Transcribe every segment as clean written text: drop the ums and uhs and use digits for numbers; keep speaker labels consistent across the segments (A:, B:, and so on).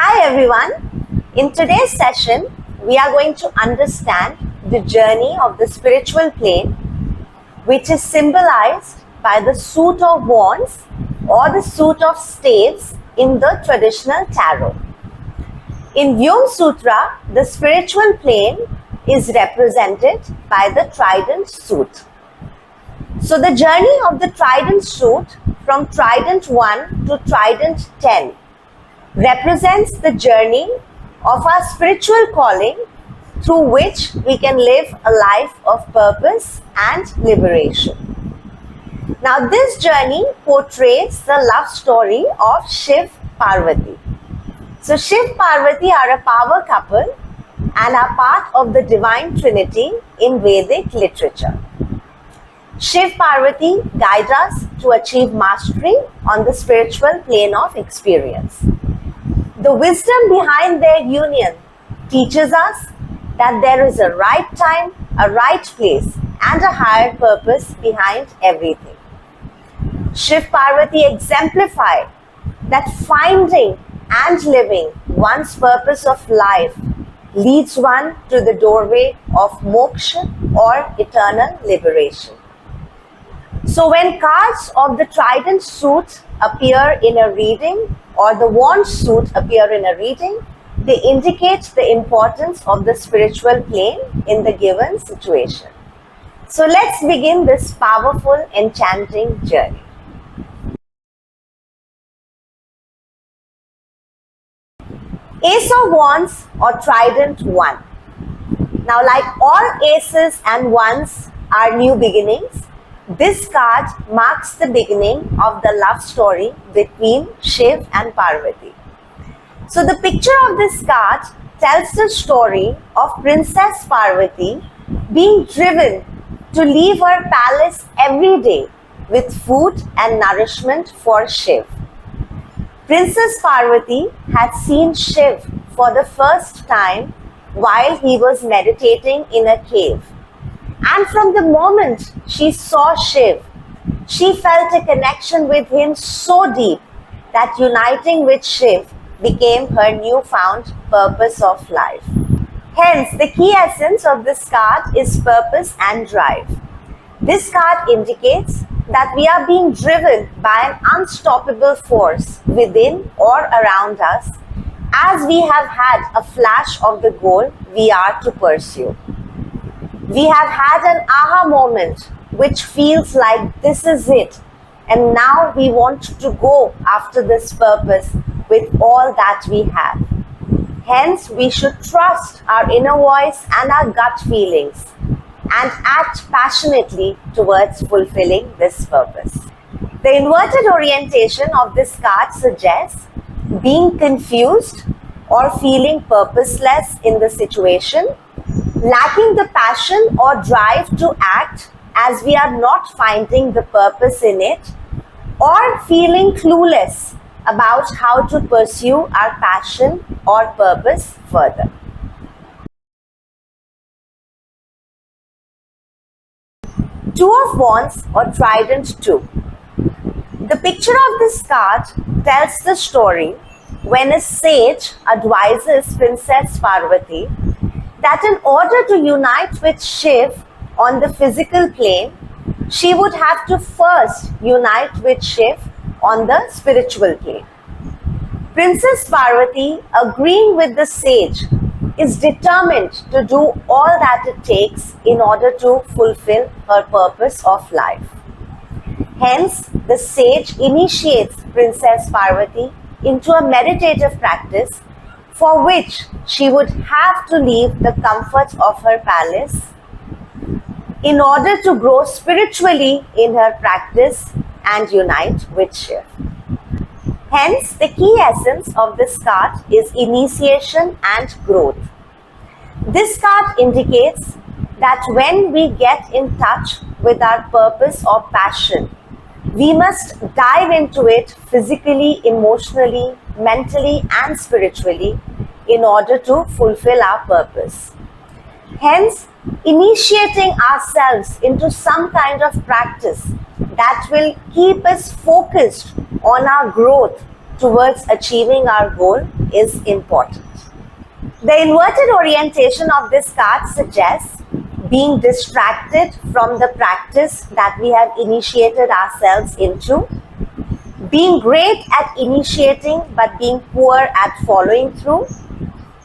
A: Hi everyone. In today's session, we are going to understand the journey of the spiritual plane, which is symbolized by the suit of wands or the suit of staves in the traditional tarot. In VyomSutra, the spiritual plane is represented by the Trident suit. So the journey of the Trident suit from Trident 1 to Trident 10 represents the journey of our spiritual calling through which we can live a life of purpose and liberation. Now this journey portrays the love story of Shiv Parvati. So Shiv Parvati are a power couple and are part of the divine trinity in Vedic literature. Shiv Parvati guide us to achieve mastery on the spiritual plane of experience. The wisdom behind their union teaches us that there is a right time, a right place, and a higher purpose behind everything. Shiv Parvati exemplify that finding and living one's purpose of life leads one to the doorway of moksha or eternal liberation. So when cards of the Trident suit appear in a reading or the wand suit appear in a reading, they indicate the importance of the spiritual plane in the given situation. So let's begin this powerful, enchanting journey. Ace of Wands or Trident 1. Now, like all aces and wands are new beginnings, this card marks the beginning of the love story between Shiv and Parvati. So the picture of this card tells the story of Princess Parvati being driven to leave her palace every day with food and nourishment for Shiv. Princess Parvati had seen Shiv for the first time while he was meditating in a cave. And from the moment she saw Shiv, she felt a connection with him so deep that uniting with Shiv became her newfound purpose of life. Hence, the key essence of this card is purpose and drive. This card indicates that we are being driven by an unstoppable force within or around us as we have had a flash of the goal we are to pursue. We have had an aha moment which feels like this is it, and now we want to go after this purpose with all that we have. Hence, we should trust our inner voice and our gut feelings and act passionately towards fulfilling this purpose. The inverted orientation of this card suggests being confused or feeling purposeless in the situation, lacking the passion or drive to act as we are not finding the purpose in it, or feeling clueless about how to pursue our passion or purpose further. Two of Wands or Trident 2. The picture of this card tells the story when a sage advises Princess Parvati that in order to unite with Shiv on the physical plane, she would have to first unite with Shiv on the spiritual plane. Princess Parvati, agreeing with the sage, is determined to do all that it takes in order to fulfill her purpose of life. Hence, the sage initiates Princess Parvati into a meditative practice for which she would have to leave the comfort of her palace in order to grow spiritually in her practice and unite with Shiv. Hence, the key essence of this card is initiation and growth. This card indicates that when we get in touch with our purpose or passion, we must dive into it physically, emotionally, mentally, and spiritually in order to fulfill our purpose. Hence, initiating ourselves into some kind of practice that will keep us focused on our growth towards achieving our goal is important. The inverted orientation of this card suggests being distracted from the practice that we have initiated ourselves into, being great at initiating but being poor at following through,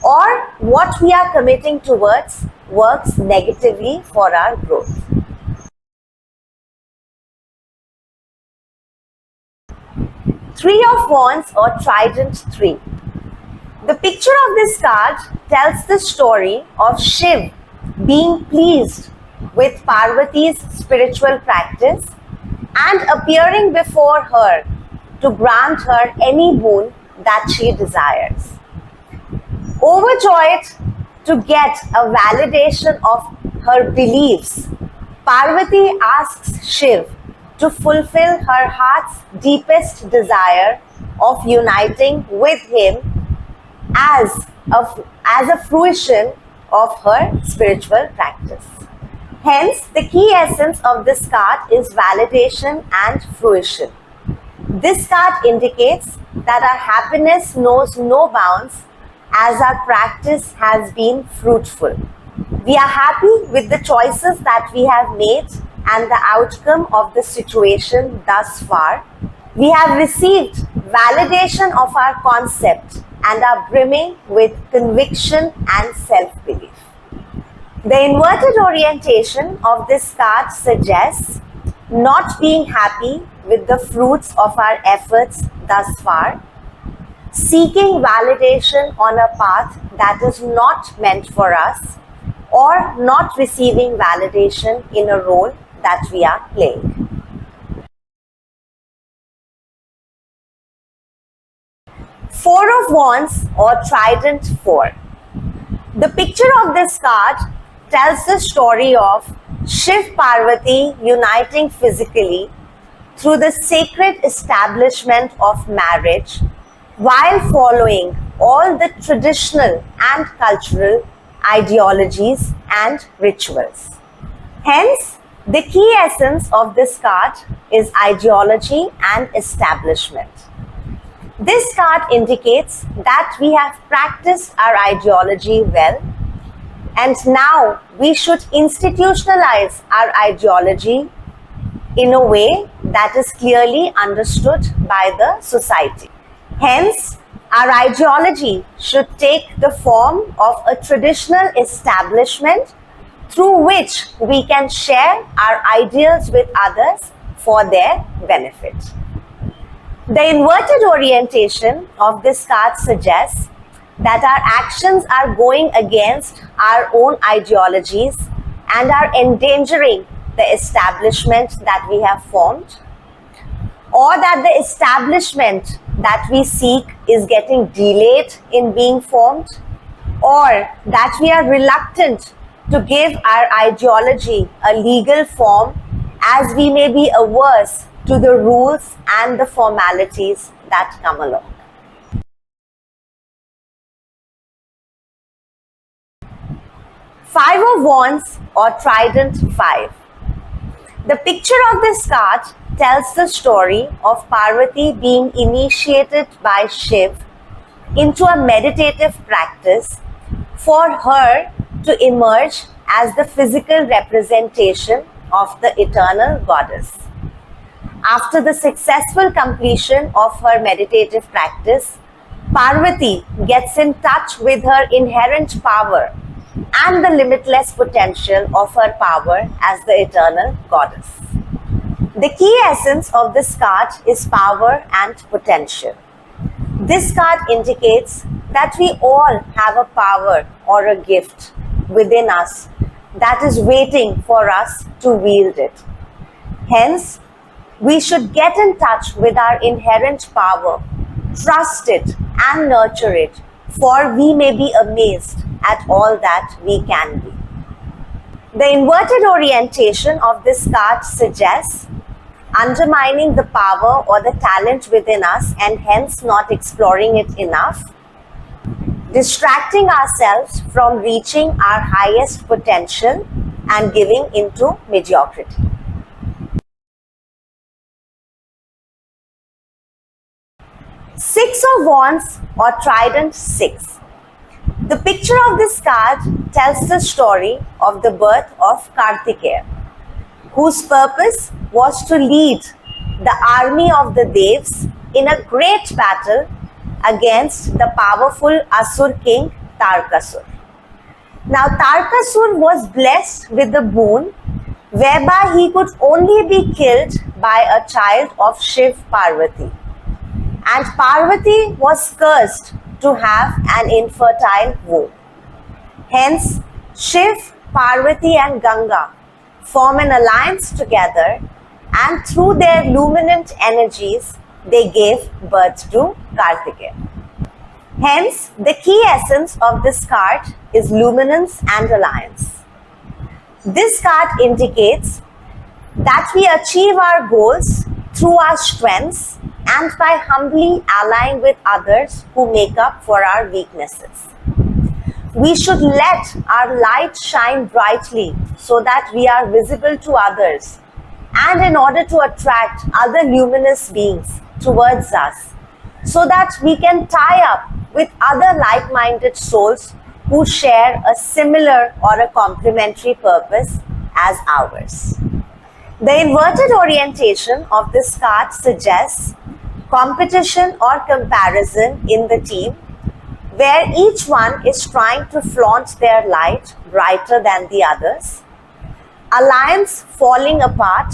A: or what we are committing towards works negatively for our growth. Three of Wands or Trident 3. The picture of this card tells the story of Shiv being pleased with Parvati's spiritual practice and appearing before her to grant her any boon that she desires. Overjoyed to get a validation of her beliefs, Parvati asks Shiv to fulfill her heart's deepest desire of uniting with him as a fruition of her spiritual practice. Hence, the key essence of this card is validation and fruition. This card indicates that our happiness knows no bounds as our practice has been fruitful. We are happy with the choices that we have made and the outcome of the situation thus far. We have received validation of our concept and are brimming with conviction and self-belief. The inverted orientation of this card suggests not being happy with the fruits of our efforts thus far, seeking validation on a path that is not meant for us, or not receiving validation in a role that we are playing. Four of Wands or Trident 4. The picture of this card tells the story of Shiv Parvati uniting physically through the sacred establishment of marriage while following all the traditional and cultural ideologies and rituals. Hence, the key essence of this card is ideology and establishment. This card indicates that we have practiced our ideology well, and now we should institutionalize our ideology in a way that is clearly understood by the society. Hence, our ideology should take the form of a traditional establishment through which we can share our ideals with others for their benefit. The inverted orientation of this card suggests that our actions are going against our own ideologies and are endangering the establishment that we have formed, or that the establishment that we seek is getting delayed in being formed, or that we are reluctant to give our ideology a legal form as we may be averse to the rules and the formalities that come along. Five of Wands or Trident 5. The picture of this card tells the story of Parvati being initiated by Shiv into a meditative practice for her to emerge as the physical representation of the eternal goddess. After the successful completion of her meditative practice, Parvati gets in touch with her inherent power and the limitless potential of her power as the eternal goddess. The key essence of this card is power and potential. This card indicates that we all have a power or a gift within us that is waiting for us to wield it. Hence, we should get in touch with our inherent power, trust it and nurture it, for we may be amazed at all that we can be. The inverted orientation of this card suggests undermining the power or the talent within us and hence not exploring it enough, distracting ourselves from reaching our highest potential and giving into mediocrity. Six of Wands or Trident 6. The picture of this card tells the story of the birth of Kartikeya, whose purpose was to lead the army of the Devs in a great battle against the powerful Asur king Tarkasur. Now Tarkasur was blessed with the boon whereby he could only be killed by a child of Shiv Parvati. And Parvati was cursed to have an infertile womb. Hence, Shiv, Parvati and Ganga form an alliance together, and through their luminant energies, they gave birth to Kartikeya. Hence, the key essence of this card is luminance and alliance. This card indicates that we achieve our goals through our strengths and by humbly allying with others who make up for our weaknesses. We should let our light shine brightly so that we are visible to others, and in order to attract other luminous beings towards us, so that we can tie up with other like-minded souls who share a similar or a complementary purpose as ours. The inverted orientation of this card suggests competition or comparison in the team, where each one is trying to flaunt their light brighter than the others, alliance falling apart,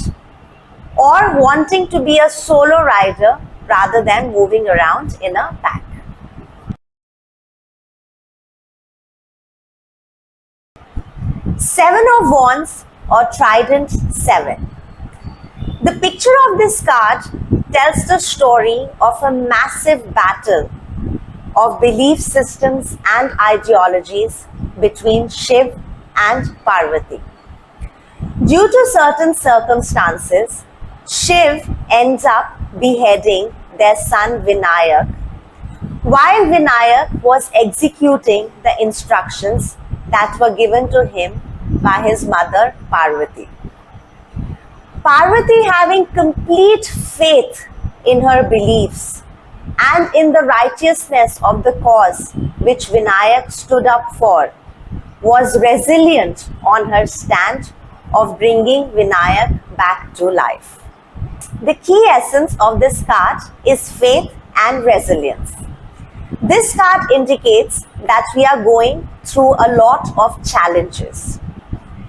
A: or wanting to be a solo rider rather than moving around in a pack. Seven of Wands or Trident 7. The picture of this card tells the story of a massive battle of belief systems and ideologies between Shiv and Parvati. Due to certain circumstances, Shiv ends up beheading their son Vinayak, while Vinayak was executing the instructions that were given to him by his mother Parvati. Parvati, having complete faith in her beliefs and in the righteousness of the cause which Vinayak stood up for, was resilient on her stand of bringing Vinayak back to life. The key essence of this card is faith and resilience. This card indicates that we are going through a lot of challenges.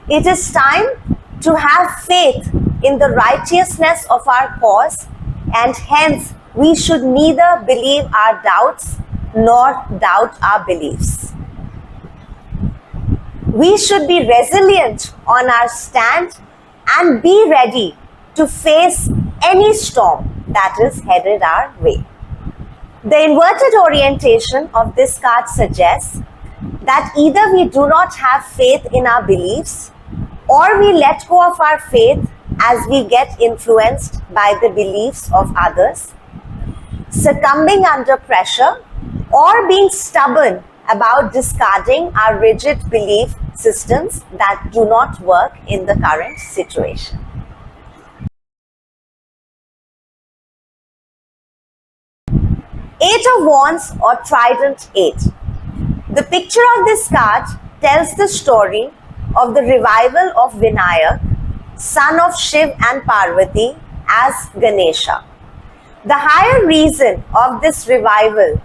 A: It is time to have faith in the righteousness of our cause, and hence we should neither believe our doubts nor doubt our beliefs. We should be resilient on our stand and be ready to face any storm that is headed our way. The inverted orientation of this card suggests that either we do not have faith in our beliefs, or we let go of our faith as we get influenced by the beliefs of others, succumbing under pressure, or being stubborn about discarding our rigid belief systems that do not work in the current situation. Eight of Wands or Trident 8. The picture of this card tells the story of the revival of Vinayak, son of Shiv and Parvati, as Ganesha. The higher reason of this revival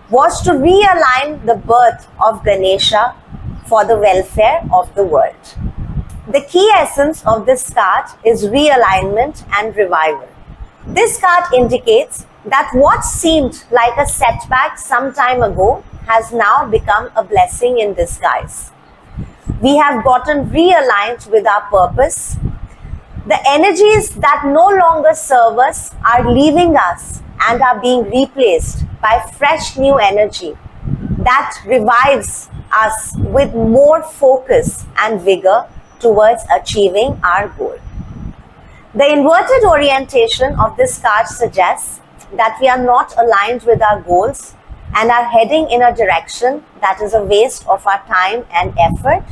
A: was to realign the birth of Ganesha for the welfare of the world. The key essence of this card is realignment and revival. This card indicates that what seemed like a setback some time ago has now become a blessing in disguise. We have gotten realigned with our purpose. The energies that no longer serve us are leaving us and are being replaced by fresh new energy that revives us with more focus and vigor towards achieving our goal. The inverted orientation of this card suggests that we are not aligned with our goals and are heading in a direction that is a waste of our time and effort,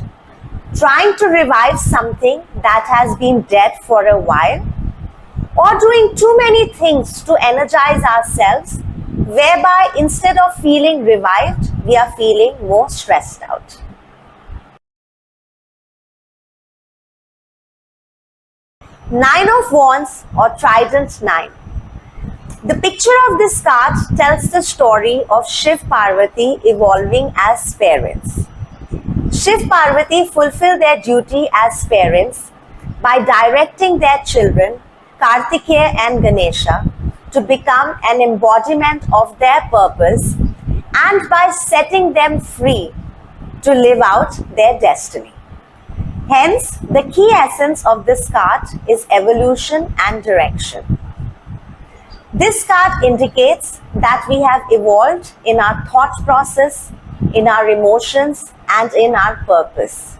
A: trying to revive something that has been dead for a while, or doing too many things to energize ourselves whereby instead of feeling revived, we are feeling more stressed out. Nine of Wands or Trident 9. The picture of this card tells the story of Shiv Parvati evolving as parents. Shiv Parvati fulfill their duty as parents by directing their children, Kartikeya and Ganesha, to become an embodiment of their purpose and by setting them free to live out their destiny. Hence, the key essence of this card is evolution and direction. This card indicates that we have evolved in our thought process, in our emotions, and in our purpose.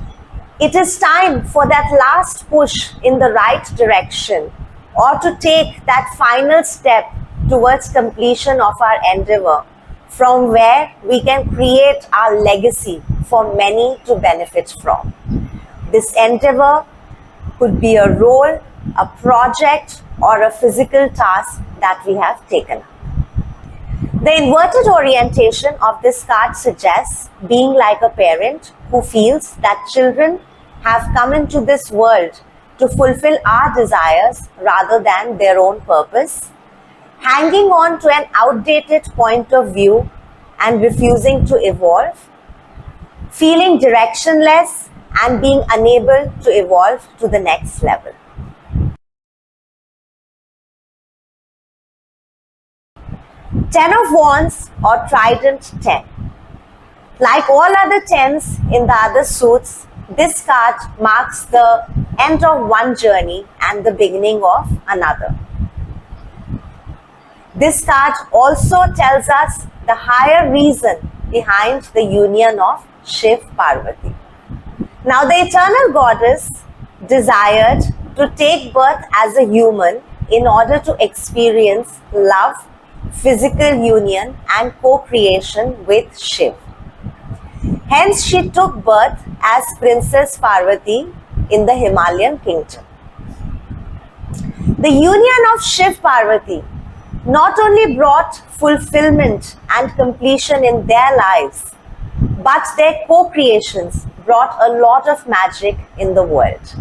A: It is time for that last push in the right direction, or to take that final step towards completion of our endeavor, from where we can create our legacy for many to benefit from. This endeavor could be a role, a project, or a physical task that we have taken up. The inverted orientation of this card suggests being like a parent who feels that children have come into this world to fulfill our desires rather than their own purpose, hanging on to an outdated point of view and refusing to evolve, feeling directionless and being unable to evolve to the next level. Ten of Wands or Trident 10. Like all other tens in the other suits, this card marks the end of one journey and the beginning of another. This card also tells us the higher reason behind the union of Shiv Parvati. Now, the eternal goddess desired to take birth as a human in order to experience love, physical union, and co-creation with Shiv. Hence, she took birth as Princess Parvati in the Himalayan kingdom. The union of Shiv Parvati not only brought fulfillment and completion in their lives, but their co-creations brought a lot of magic in the world.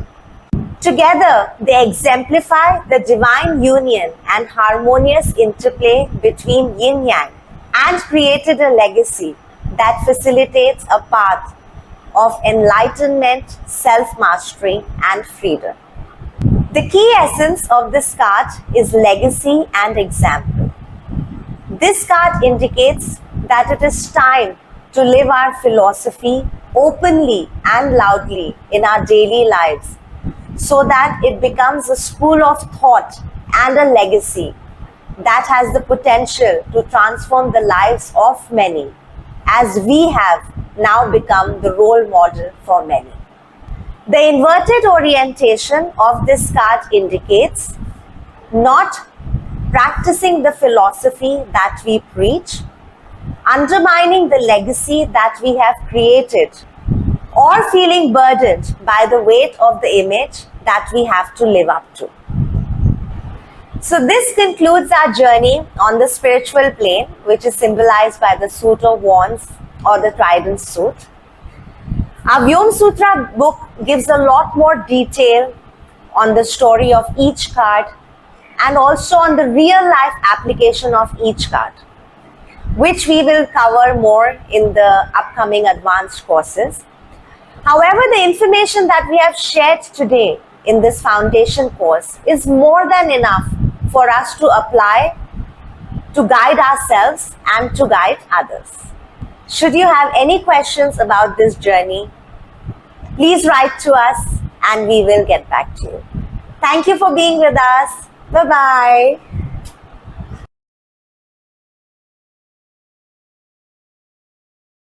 A: Together, they exemplify the divine union and harmonious interplay between yin-yang and created a legacy that facilitates a path of enlightenment, self-mastery, and freedom. The key essence of this card is legacy and example. This card indicates that it is time to live our philosophy openly and loudly in our daily lives, so that it becomes a school of thought and a legacy that has the potential to transform the lives of many, as we have now become the role model for many. The inverted orientation of this card indicates not practicing the philosophy that we preach, undermining the legacy that we have created, or feeling burdened by the weight of the image that we have to live up to. So this concludes our journey on the spiritual plane, which is symbolized by the suit of wands or the trident suit. Our VyomSutra book gives a lot more detail on the story of each card and also on the real life application of each card, which we will cover more in the upcoming advanced courses. However, the information that we have shared today in this foundation course is more than enough for us to apply to guide ourselves and to guide others. Should you have any questions about this journey, please write to us and we will get back to you. Thank you for being with us. Bye-bye.